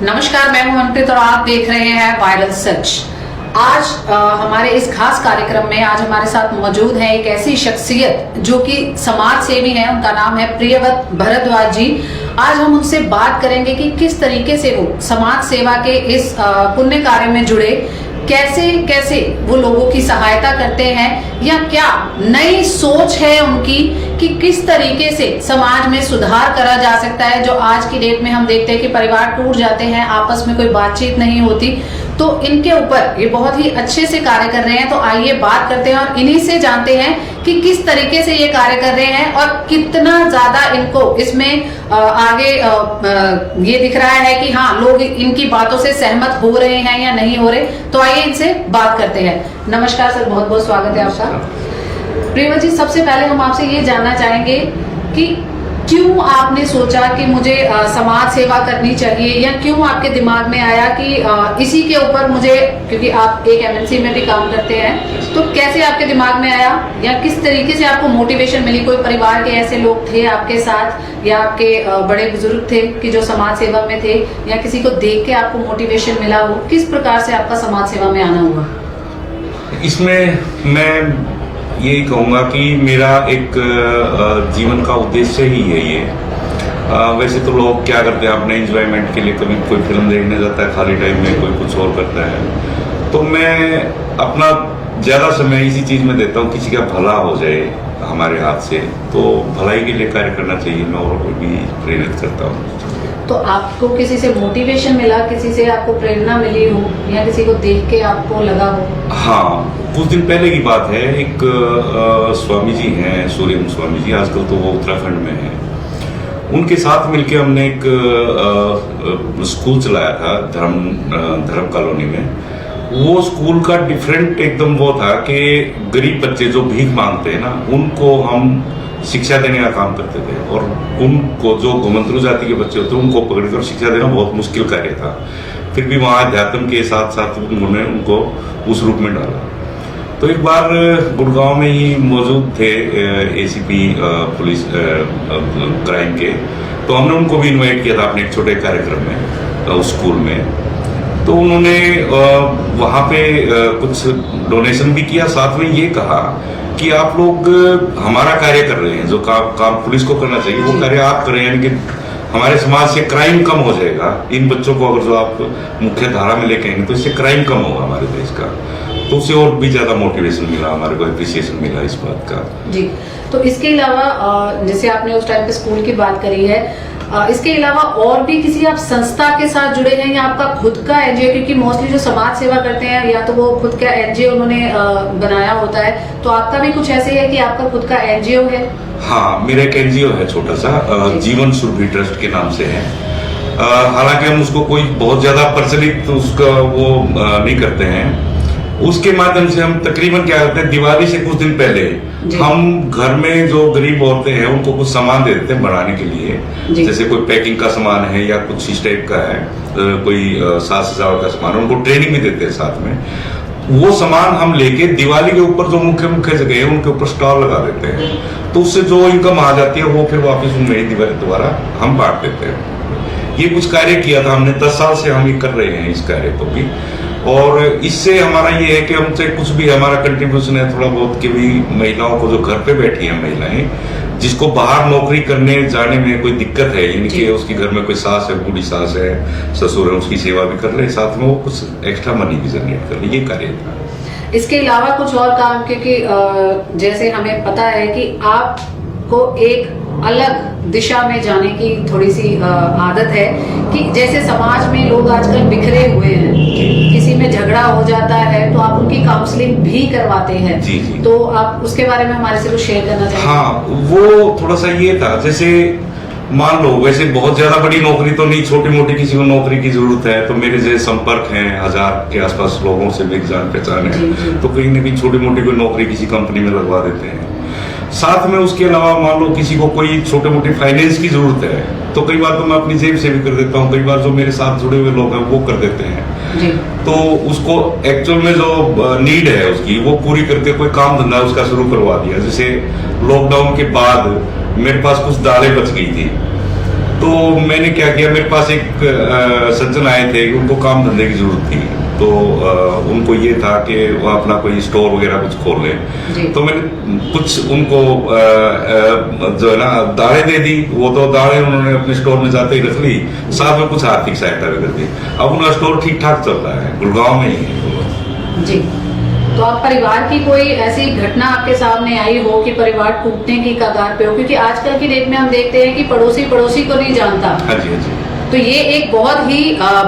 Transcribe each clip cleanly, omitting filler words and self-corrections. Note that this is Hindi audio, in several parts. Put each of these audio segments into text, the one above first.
नमस्कार, मैं हूं मनप्रीत और आप देख रहे हैं वायरल सच। आज हमारे इस खास कार्यक्रम में आज हमारे साथ मौजूद है एक ऐसी शख्सियत जो कि समाज सेवी है। उनका नाम है प्रियव्रत भरद्वाज जी। आज हम उनसे बात करेंगे कि किस तरीके से वो समाज सेवा के इस पुण्य कार्य में जुड़े, कैसे कैसे वो लोगों की सहायता करते हैं, या क्या नई सोच है उनकी कि किस तरीके से समाज में सुधार करा जा सकता है। जो आज की डेट में हम देखते हैं कि परिवार टूट जाते हैं, आपस में कोई बातचीत नहीं होती, तो इनके ऊपर ये बहुत ही अच्छे से कार्य कर रहे हैं। तो आइए बात करते हैं और इन्हीं से जानते हैं कि किस तरीके से ये कार्य कर रहे हैं और कितना ज्यादा इनको इसमें आगे ये दिख रहा है कि हाँ, लोग इनकी बातों से सहमत हो रहे हैं या नहीं हो रहे। तो आइए इनसे बात करते हैं। नमस्कार सर, बहुत बहुत स्वागत है आपका। प्रियव्रत जी, सबसे पहले हम आपसे ये जानना चाहेंगे कि क्यों आपने सोचा कि मुझे समाज सेवा करनी चाहिए, या क्यों आपके दिमाग में आया कि इसी के ऊपर मुझे, क्योंकि आप एक एमएनसी में भी काम करते हैं, तो कैसे आपके दिमाग में आया या किस तरीके से आपको मोटिवेशन मिली? कोई परिवार के ऐसे लोग थे आपके साथ या आपके बड़े बुजुर्ग थे कि जो समाज सेवा में थे, या किसी को देख के आपको मोटिवेशन मिला हो? किस प्रकार से आपका समाज सेवा में आना हुआ? इसमें मैं यही कहूँगा कि मेरा एक जीवन का उद्देश्य ही है ये। वैसे तो लोग क्या करते हैं, अपने एंजॉयमेंट के लिए कभी कोई फिल्म देखने जाता है खाली टाइम में, कोई कुछ और करता है। तो मैं अपना ज़्यादा समय इसी चीज़ में देता हूँ, किसी का भला हो जाए हमारे हाथ से, तो भलाई के लिए कार्य करना चाहिए। मैं और को भी प्रेरित करता हूँ। तो आपको किसी से मोटिवेशन मिला, किसी से आपको प्रेरणा मिली हो, या किसी को देख के आपको लगा हो? हाँ, कुछ दिन पहले की बात है। एक स्वामी जी हैं, सूर्यम स्वामी जी, आजकल तो वो उत्तराखंड में हैं। उनके साथ मिलके हमने एक स्कूल चलाया था धर्म कॉलोनी में। वो स्कूल का डिफरेंट एकदम वो था कि गरीब बच्चे जो भीख मांगते हैं ना, उनको हम शिक्षा देने का काम करते थे। और उनको जो घुमंतरू जाति के बच्चे होते हैं उनको पकड़कर शिक्षा देना बहुत मुश्किल कार्य था। फिर भी वहाँ अध्यात्म के साथ साथ उन्होंने उनको उस रूप में डाला। तो एक बार गुड़गांव में ही मौजूद थे एसीपी पुलिस क्राइम के, तो हमने उनको भी इनवाइट किया था अपने एक छोटे कार्यक्रम में उस स्कूल में। तो उन्होंने वहाँ पे कुछ डोनेशन भी किया, साथ में ये कहा कि आप लोग हमारा कार्य कर रहे हैं, जो काम पुलिस को करना चाहिए वो कार्य आप कर रहे हैं, यानी कि हमारे समाज से क्राइम कम हो जाएगा। इन बच्चों को अगर जो आप मुख्य धारा में लेके आएंगे तो इससे क्राइम कम होगा हमारे देश का। तो उससे और भी ज्यादा मोटिवेशन मिला, हमारे को एप्रिसिएशन मिला इस बात का जी। तो इसके अलावा जैसे आपने उस टाइम पे स्कूल की बात करी है, इसके अलावा और भी किसी आप संस्था के साथ जुड़े हैं या आपका खुद का एनजीओ? क्योंकि मोस्टली जो समाज सेवा करते हैं या तो वो खुद का एनजीओ उन्होंने बनाया होता है, तो आपका भी कुछ ऐसे है कि आपका खुद का एनजीओ है? हाँ, मेरा एक एनजीओ है छोटा सा, जीवन सुरभि ट्रस्ट के नाम से है। हालांकि हम उसको कोई बहुत ज्यादा प्रचलित उसका वो नहीं करते हैं। उसके माध्यम से हम तकरीबन क्या करते हैं, दिवाली से कुछ दिन पहले हम घर में जो गरीब औरतें हैं उनको कुछ सामान दे देते हैं बनाने के लिए। जैसे कोई पैकिंग का सामान है या कुछ इस टाइप का है, कोई साज सजावट का सामान, उनको ट्रेनिंग भी देते हैं साथ में। वो सामान हम लेके दिवाली के ऊपर जो मुख्य मुख्य जगह है उनके ऊपर स्टॉल लगा देते हैं। तो उससे जो इनकम आ जाती है वो फिर वापस उनमें दिवाली दोबारा हम बांट देते हैं। ये कुछ कार्य किया था हमने, 10 साल से हम ये कर रहे हैं इस कार्य को भी। और इससे हमारा ये है कि हमसे कुछ भी हमारा कंट्रीब्यूशन है थोड़ा बहुत, कि भी महिलाओं को जो घर पे बैठी हैं महिलाएं, जिसको बाहर नौकरी करने जाने में कोई दिक्कत है, यानी कि उसके घर में कोई सास है, बूढ़ी सास है, ससुर है, उसकी सेवा भी कर ले, साथ में वो कुछ एक्स्ट्रा मनी भी जनरेट कर ले, ये कार्य था। इसके अलावा कुछ और काम, क्योंकि जैसे हमें पता है कि आपको एक अलग दिशा में जाने की थोड़ी सी आदत है, कि जैसे समाज में लोग आजकल बिखरे हुए हैं, किसी में झगड़ा हो जाता है तो आप उनकी काउंसलिंग भी करवाते हैं। जी जी। तो आप उसके बारे में हमारे से कुछ शेयर करना चाहेंगे? हाँ, वो थोड़ा सा ये था, जैसे मान लो वैसे बहुत ज्यादा बड़ी नौकरी तो नहीं, छोटी मोटी किसी को नौकरी की जरूरत है, तो मेरे जैसे संपर्क हैं 1000 के आसपास लोगों से भी जान पहचान है, तो कहीं न कहीं छोटी मोटी कोई नौकरी किसी कंपनी में लगवा देते हैं। साथ में उसके अलावा मान लो किसी को कोई छोटे मोटे फाइनेंस की जरूरत है, तो कई बार तो मैं अपनी जेब से भी कर देता हूँ, कई बार जो मेरे साथ जुड़े हुए लोग हैं वो कर देते हैं जी। तो उसको एक्चुअल में जो नीड है उसकी वो पूरी करके कोई काम धंधा उसका शुरू करवा दिया। जैसे लॉकडाउन के बाद मेरे पास कुछ दालें बच गई थी, तो मैंने क्या किया, मेरे पास एक सज्जन आए थे, उनको काम धंधे की जरूरत थी, तो उनको ये था कि वो अपना कोई स्टोर वगैरह कुछ खोल लें। तो मैंने कुछ उनको जो है ना दाढ़ें दे दी। वो तो दाढ़ें उन्होंने अपने स्टोर में जाते ही रख ली, साथ में कुछ आर्थिक सहायता भी कर दी। अब उनका स्टोर ठीक ठाक चल रहा है, गुड़गांव में ही है जी। तो आप परिवार की कोई ऐसी घटना आपके सामने आई हो कि परिवार टूटने की कगार पे हो? क्योंकि आजकल की डेट में हम देखते हैं कि पड़ोसी पड़ोसी को नहीं जानता। हाँ जी, हाँ जी। तो ये एक बहुत ही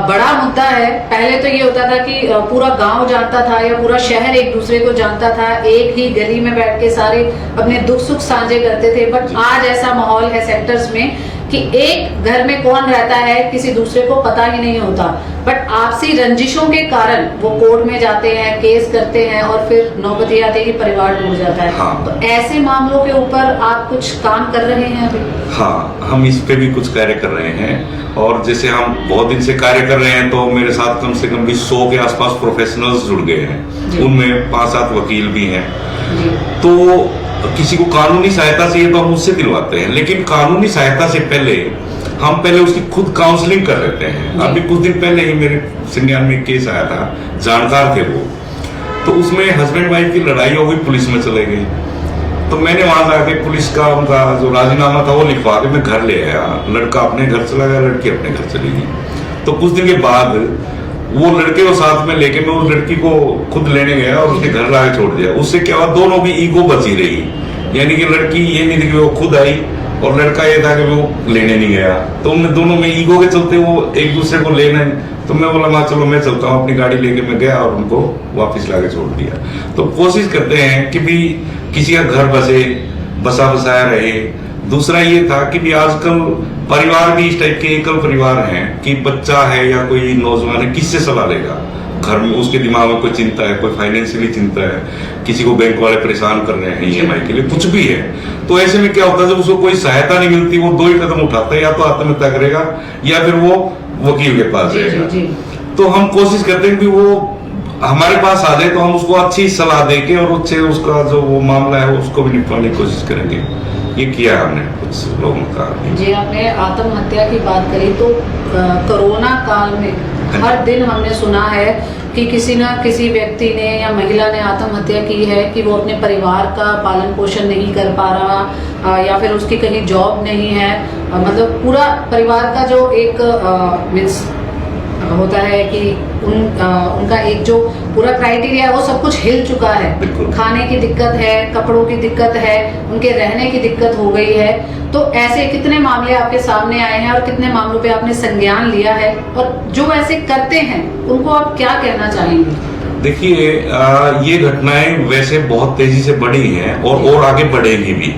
बड़ा मुद्दा है। पहले तो ये होता था कि पूरा गांव जानता था या पूरा शहर एक दूसरे को जानता था, एक ही गली में बैठ के सारे अपने दुख सुख साझे करते थे। बट आज ऐसा माहौल है सेक्टर्स में कि एक घर में कौन रहता है किसी दूसरे को पता ही नहीं होता। बट आपसी रंजिशों के कारण वो कोर्ट में जाते हैं, केस करते हैं और फिर नौबत ये आती है कि परिवार टूट जाता है। हाँ। तो ऐसे मामलों के ऊपर आप कुछ काम कर रहे हैं अभी? हाँ, हम इस पे भी कुछ कार्य कर रहे हैं। और जैसे हम बहुत दिन से कार्य कर रहे हैं, तो मेरे साथ कम से कम भी 100 के आसपास प्रोफेशनल्स जुड़ गए हैं। उनमें 5-7 वकील भी हैं। तो किसी को कानूनी सहायता चाहिए तो हम उससे दिलवाते हैं, लेकिन कानूनी सहायता से पहले उसकी खुद काउंसलिंग कर लेते हैं। अभी कुछ दिन पहले ही मेरे संज्ञान में केस आया था, जानकार थे वो, तो उसमें हस्बैंड वाइफ की लड़ाई हो गई, पुलिस में चले गए। तो मैंने वहां जाके पुलिस का उनका जो राजीनामा था वो लिखवा के मैं घर ले आया। लड़का अपने घर चला गया, लड़की अपने घर चली गई। तो कुछ दिन के बाद वो लड़के को साथ में लेके मैं उस लड़की को खुद लेने गया और उसके घर लाके छोड़ दिया। उससे क्या हुआ, दोनों की ईगो बची रही। यानी कि लड़की ये नहीं थी कि वो खुद आई और लड़का ये था कि वो लेने नहीं गया। तो उन दोनों में ईगो के चलते वो एक दूसरे को लेने, तो मैं बोला मां चलो मैं चलता हूँ, अपनी गाड़ी लेके मैं गया और उनको वापस लाके छोड़ दिया। तो कोशिश करते हैं कि भी किसी का घर बसा बसाया रहे। दूसरा ये था कि भी आजकल परिवार भी इस टाइप के एकल परिवार हैं कि बच्चा है या कोई नौजवान है, किससे सलाह लेगा? घर में उसके दिमाग में कोई चिंता है, कोई फाइनेंशियली चिंता है, किसी को बैंक वाले परेशान कर रहे हैं EMI के लिए, कुछ भी है। तो ऐसे में क्या होता है, जब उसको कोई सहायता नहीं मिलती, वो 2 ही कदम उठाता है, या तो आत्महत्या करेगा या फिर वो वकील के पास जाएगा। तो हम कोशिश करते हैं कि वो हमारे पास आ जाए तो हम उसको अच्छी सलाह देके और उससे उसका जो वो मामला है उसको भी निपटाने की कोशिश करेंगे। ये किया हमने कुछ लोगों का। जी, आपने आत्महत्या की बात करी तो कोरोना काल में हर दिन हमने सुना है कि किसी न किसी व्यक्ति ने या महिला ने आत्महत्या की है कि वो अपने परिवार का पालन पोषण नहीं कर पा रहा या फिर उसकी कहीं जॉब नहीं है। मतलब पूरा परिवार का जो एक मीन्स होता है कि उनका एक जो पूरा क्राइटेरिया है वो सब कुछ हिल चुका है। खाने की दिक्कत है, कपड़ों की दिक्कत है, उनके रहने की दिक्कत हो गई है। तो ऐसे कितने मामले आपके सामने आए हैं और कितने मामलों पे आपने संज्ञान लिया है, और जो ऐसे करते हैं उनको आप क्या कहना चाहेंगे? देखिए, ये घटनाएं वैसे बहुत तेजी से बढ़ी हैं और आगे बढ़ेगी भी।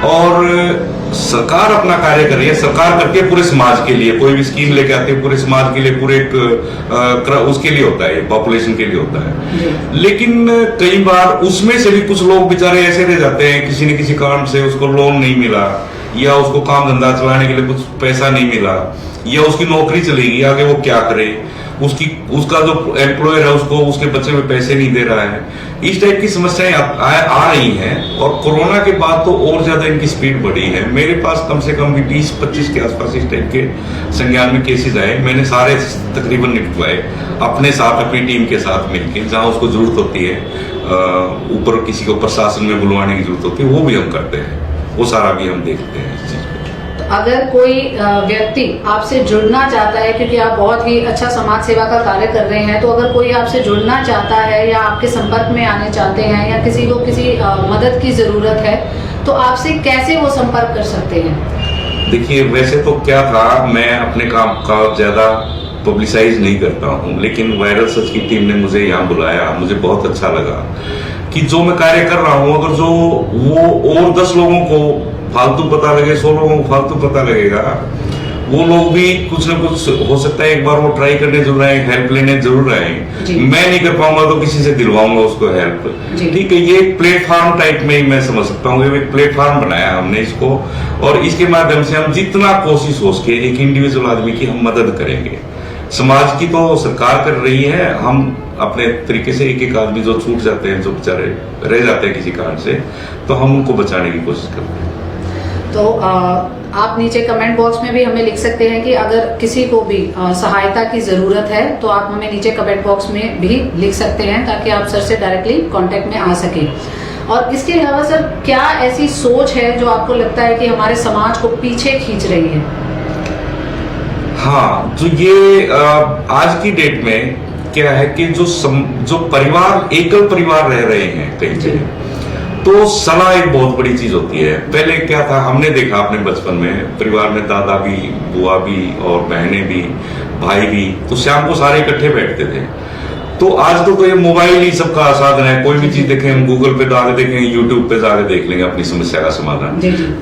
और सरकार अपना कार्य कर रही है, सरकार करती है पूरे समाज के लिए। कोई भी स्कीम लेके आती है पूरे समाज के लिए, पूरे एक उसके लिए होता है, पॉपुलेशन के लिए होता है। लेकिन कई बार उसमें से भी कुछ लोग बेचारे ऐसे रह जाते हैं, किसी न किसी कारण से उसको लोन नहीं मिला या उसको काम धंधा चलाने के लिए कुछ पैसा नहीं मिला या उसकी नौकरी चली गई, आगे वो क्या करे, उसका जो एम्प्लॉयर है उसको उसके बच्चे में पैसे नहीं दे रहा है। इस टाइप की समस्याएं आ रही हैं और कोरोना के बाद तो और ज्यादा इनकी स्पीड बढ़ी है। मेरे पास कम से कम भी 20-25 के आसपास इस टाइप के संज्ञान में केसेस आए। मैंने सारे तकरीबन निपटवाए अपने साथ, अपनी टीम के साथ मिलकर। जहां उसको जरूरत होती है, ऊपर किसी को प्रशासन में बुलवाने की जरूरत होती है, वो भी हम करते हैं, वो सारा भी हम देखते हैं इस चीज को। अगर कोई व्यक्ति आपसे जुड़ना चाहता है, क्योंकि आप बहुत ही अच्छा समाज सेवा का कार्य कर रहे हैं, तो अगर कोई आपसे जुड़ना चाहता है या आपके संपर्क में आने चाहते हैं या किसी को किसी मदद की जरूरत है, तो आपसे कैसे वो संपर्क कर सकते हैं? देखिए, वैसे तो क्या था, मैं अपने काम का ज्यादा पब्लिसाइज नहीं करता हूँ, लेकिन वायरल सच की टीम ने मुझे यहाँ बुलाया, मुझे बहुत अच्छा लगा कि जो मैं कार्य कर रहा हूँ, अगर जो वो और 10 लोगों को फालतू पता लगे, 100 लोगों को फालतू पता लगेगा, वो लोग भी कुछ न कुछ हो सकता है एक बार वो ट्राई करने जरूर आए, हेल्प लेने जरूर आए। मैं नहीं कर पाऊंगा तो किसी से दिलवाऊंगा उसको हेल्प। ठीक है, ये एक प्लेटफॉर्म टाइप में ही मैं समझ सकता हूँ। एक प्लेटफॉर्म बनाया हमने इसको, और इसके माध्यम से हम जितना कोशिश हो सके एक इंडिविजुअल आदमी की हम मदद करेंगे। समाज की तो सरकार कर रही है, हम अपने तरीके से एक आदमी जो छूट जाते हैं, जो बेचारे रह जाते हैं किसी कारण से, तो हम उनको बचाने की कोशिश करते हैं। तो आप नीचे कमेंट बॉक्स में भी हमें लिख सकते हैं कि अगर किसी को भी सहायता की जरूरत है तो आप हमें नीचे कमेंट बॉक्स में भी लिख सकते हैं, ताकि आप सर से डायरेक्टली कांटेक्ट में आ सके। और इसके अलावा सर, क्या ऐसी सोच है जो आपको लगता है कि हमारे समाज को पीछे खींच रही है? हाँ, तो ये आज की डेट में क्या है कि जो परिवार, एकल परिवार रह रहे हैं कहीं पे, तो सलाह एक बहुत बड़ी चीज होती है। पहले क्या था, हमने देखा अपने बचपन में परिवार में दादा भी, बुआ भी और बहनें भी, भाई भी, तो शाम को सारे इकट्ठे बैठते थे। तो आजकल तो ये मोबाइल ही सबका साधन है, कोई भी चीज देखें हम गूगल पे जाके देखें, यूट्यूब पे जाके देख लेंगे अपनी समस्या का समाधान।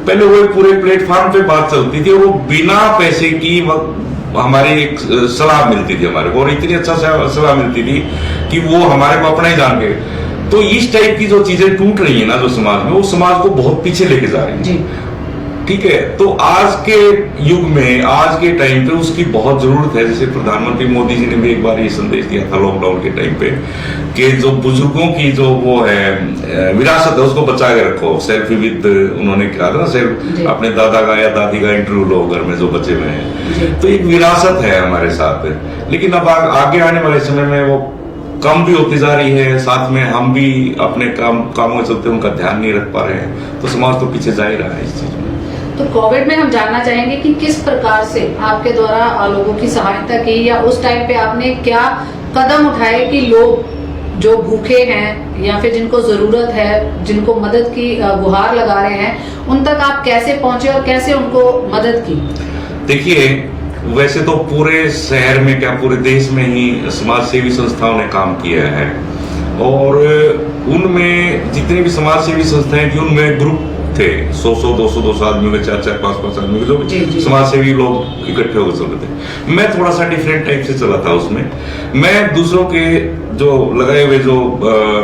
पहले वो पूरे प्लेटफॉर्म पे बात चलती थी, वो बिना पैसे की हमारी एक सलाह मिलती थी हमारे को, और इतनी अच्छा सलाह मिलती थी कि वो हमारे को अपना ही जान के। तो इस टाइप की जो चीजें टूट रही है ना जो समाज में, वो समाज को बहुत पीछे लेके जा रही है। ठीक है, तो आज के युग में, आज के टाइम पे उसकी बहुत जरूरत है। जैसे प्रधानमंत्री मोदी जी ने भी एक बार ये संदेश दिया था लॉकडाउन के टाइम पे कि जो बुजुर्गों की जो वो है विरासत है उसको बचा के रखो। सेल्फी विद, उन्होंने कहा था ना, अपने दादा का या दादी का इंटरव्यू लो घर में जो बचे हुए हैं। तो एक विरासत है हमारे साथ, लेकिन अब आगे आने वाले समय में वो कम भी होती जा रही है। साथ में हम भी अपने कामों के चलते उनका ध्यान नहीं रख पा रहे हैं, तो समाज तो पीछे जा ही रहा है इस चीज में। तो कोविड में हम जानना चाहेंगे कि किस प्रकार से आपके द्वारा लोगों की सहायता की, या उस टाइम पे आपने क्या कदम उठाए कि लोग जो भूखे हैं या फिर जिनको जरूरत है, जिनको मदद की गुहार लगा रहे हैं, उन तक आप कैसे पहुंचे और कैसे उनको मदद की? देखिए, वैसे तो पूरे शहर में क्या पूरे देश में ही समाज सेवी संस्थाओं ने काम किया है, और उनमें जितनी भी समाज सेवी संस्थाएं थी उनमें ग्रुप थे, 100 200 आदमी के, 4 5 आदमी के, जो समाज सेवी लोग इकट्ठे होकर चल रहे थे। मैं थोड़ा सा डिफरेंट टाइप से चला था उसमें। मैं दूसरों के जो लगाए हुए जो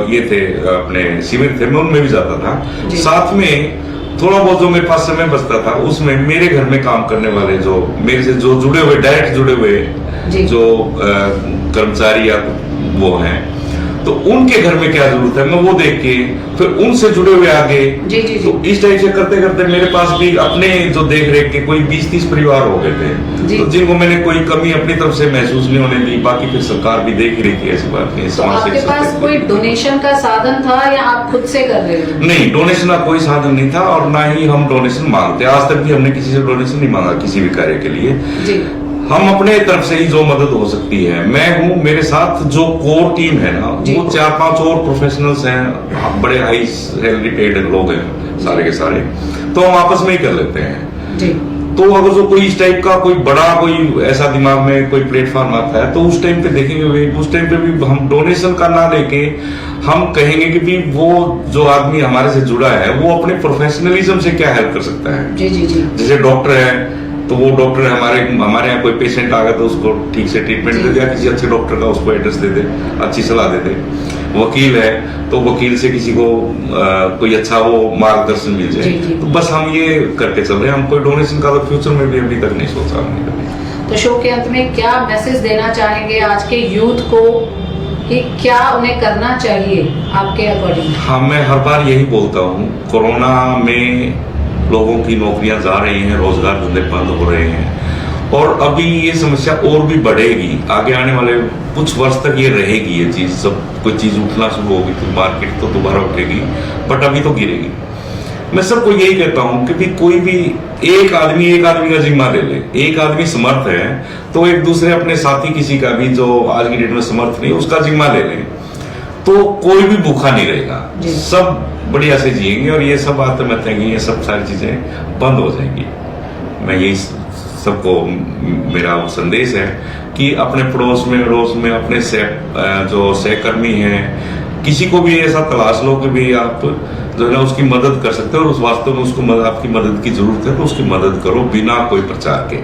ये थे अपने शिविर थे, मैं उनमें भी जाता था। साथ में थोड़ा बहुत जो मेरे पास समय बचता था उसमें मेरे घर में काम करने वाले, जो मेरे से जो जुड़े हुए, डायरेक्ट जुड़े हुए जो कर्मचारी या वो हैं, तो उनके घर में क्या जरूरत है मैं वो देख के फिर उनसे जुड़े हुए आगे। तो इस टाइप से करते करते मेरे पास भी अपने जो देख रेख के कोई 20-30 परिवार हो गए थे, तो जिनको मैंने कोई कमी अपनी तरफ से महसूस नहीं होने दी। बाकी फिर सरकार भी देख रही थी, ऐसी बात नहीं। तो आपके पास कोई डोनेशन का साधन था या आप खुद से कर रहे थे? नहीं, डोनेशन का कोई साधन नहीं था, और ना ही हम डोनेशन मांगते। आज तक भी हमने किसी से डोनेशन नहीं मांगा किसी भी कार्य के लिए। हम अपने तरफ से ही जो मदद हो सकती है, मैं हूँ, मेरे साथ जो कोर टीम है ना, वो 4-5 और प्रोफेशनल्स हैं, बड़े हाई सैलरी पेड लोग हैं सारे के सारे, तो हम आपस में ही कर लेते हैं। तो अगर जो कोई इस टाइप का कोई बड़ा कोई ऐसा दिमाग में कोई प्लेटफॉर्म आता है, तो उस टाइम पे देखेंगे, उस टाइम पे भी हम डोनेशन का ना लेके हम कहेंगे कि भी वो जो आदमी हमारे से जुड़ा है वो अपने प्रोफेशनलिज्म से क्या हेल्प कर सकता है। जैसे डॉक्टर है, तो वो डॉक्टर हमारे यहाँ कोई पेशेंट आ गया तो उसको ठीक से ट्रीटमेंट दे दिया, किसी अच्छे डॉक्टर का उसको एड्रेस दे दे, अच्छी सलाह दे दे। वकील है तो वकील से किसी को कोई अच्छा वो मार्गदर्शन मिल जाए। तो बस हम ये करके चल रहे हैं। हम कोई डोनेशन का तो फ्यूचर में भी अभी तक नहीं सोचा हमने कभी। तो शो के अंत में क्या मैसेज देना चाहेंगे आज के यूथ को कि क्या उन्हें करना चाहिए आपके अकॉर्डिंग? हाँ, मैं हर बार यही बोलता हूँ, कोरोना में लोगों की नौकरियां जा रही हैं, रोजगार धंधे बंद हो रहे हैं, और अभी ये समस्या और भी बढ़ेगी। आगे आने वाले कुछ वर्ष तक ये रहेगी ये चीज। सब कोई चीज उठना शुरू होगी तो मार्केट तो दोबारा उठेगी, बट अभी तो गिरेगी। मैं सबको यही कहता हूं कि भी कोई भी एक आदमी का जिम्मा ले ले। एक आदमी समर्थ है तो एक दूसरे अपने साथी किसी का भी जो आज की डेट में समर्थ नहीं, उसका जिम्मा ले ले, तो कोई भी भूखा नहीं रहेगा, सब बढ़िया से जिएंगे, और ये सब बातें मत आएंगी, ये सब सारी चीजें बंद हो जाएंगी। मैं यही सबको मेरा संदेश है कि अपने पड़ोस में अपने जो सहकर्मी हैं, किसी को भी ऐसा तलाश लो कि भी आप जो है ना उसकी मदद कर सकते हो, और उस वास्तव में उसको आपकी मदद की जरूरत है तो उसकी मदद करो बिना कोई प्रचार के।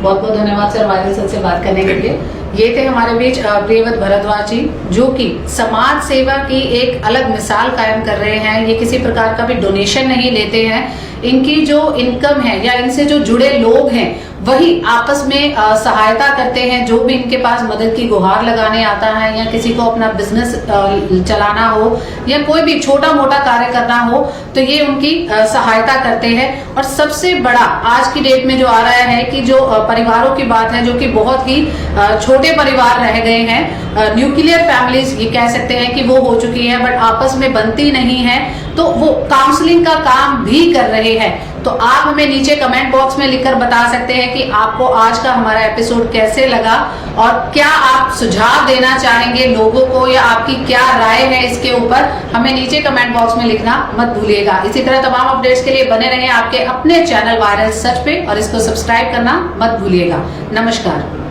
बहुत बहुत धन्यवाद सर वायरल सर से बात करने के लिए। ये थे हमारे बीच प्रियव्रत भारद्वाज जी, जो कि समाज सेवा की एक अलग मिसाल कायम कर रहे हैं। ये किसी प्रकार का भी डोनेशन नहीं लेते हैं। इनकी जो इनकम है या इनसे जो जुड़े लोग हैं वही आपस में सहायता करते हैं। जो भी इनके पास मदद की गुहार लगाने आता है या किसी को अपना बिजनेस चलाना हो या कोई भी छोटा मोटा कार्य करना हो तो ये उनकी सहायता करते हैं। और सबसे बड़ा आज की डेट में जो आ रहा है कि जो परिवारों की बात है, जो कि बहुत ही छोटे परिवार रह गए हैं, न्यूक्लियर फैमिलीज ये कह सकते हैं कि वो हो चुकी है, बट आपस में बनती नहीं है, तो वो काउंसलिंग का काम भी कर रहे हैं। तो आप हमें नीचे कमेंट बॉक्स में लिखकर बता सकते हैं कि आपको आज का हमारा एपिसोड कैसे लगा और क्या आप सुझाव देना चाहेंगे लोगों को या आपकी क्या राय है इसके ऊपर, हमें नीचे कमेंट बॉक्स में लिखना मत भूलिएगा। इसी तरह तमाम अपडेट्स के लिए बने रहें आपके अपने चैनल वायरल सच पे और इसको सब्सक्राइब करना मत भूलिएगा। नमस्कार।